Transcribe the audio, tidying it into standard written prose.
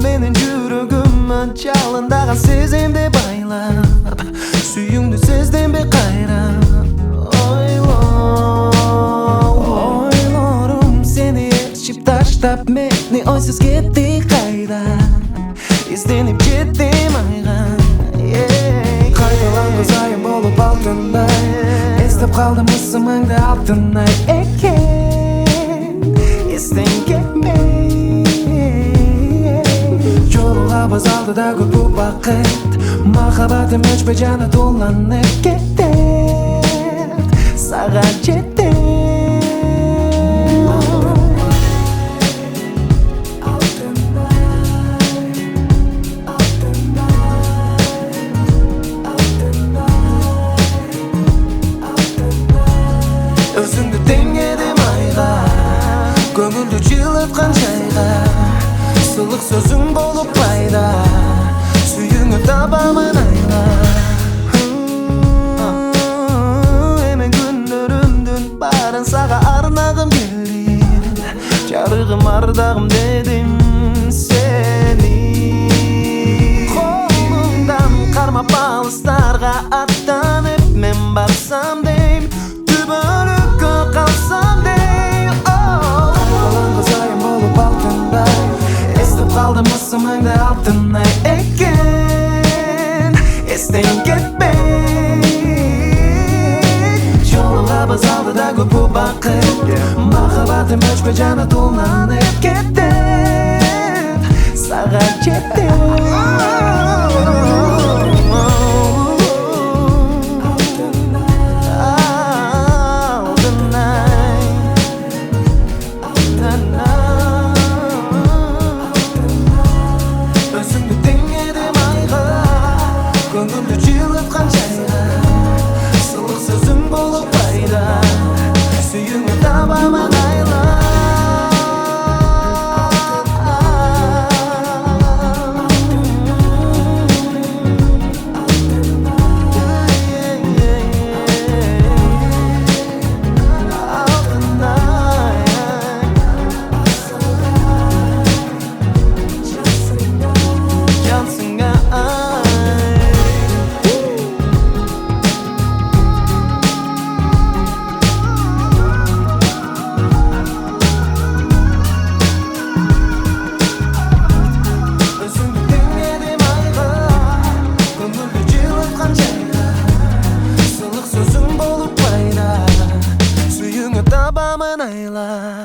Menin жүрөгүмө жалындаган сезимди байлап, сүйүүңдү сездимби кайра? Ойлорум сени ээрчип таштап, мени ойсуз кетти кайда? Изденип жеттим айга. Кайдаланган сайын болуп алтындай, эстеп калдым ысымыңды алтынай экен. Эстен кетмей жолугабыз алдыда көп убакыт, махаббатым өчпөй жана туланып кетет, сага жетет. Өзүңдү теңедим айга, көңүлдү жылыткан жайга, сылык сөзүң болуп пайда, сүйүүңү табамын айла. Эми күндөрүмдүн баарын сага арнагым келди, жарыгым ардагым дедим сени. Колуңдан кармап алыстарга аттанып мен барсам дейм, түбөлүккө калсам дейм. Кайдаланган сайын болуп алтындай, эстеп калдым ысымыңды алтынай экен. Эстен кетпей жолугабыз алдыда көп убакыт, махаббатым өчпөй жана туланып кетет, сага жетет. Өзүңдү теңедим айга, көңүлдү жылыткан жайга, сылык сөзүң болуп пайда, сүйүүңү табамын айла. Sığlık sözüm bolup bayla, suyunu tabamın ayla.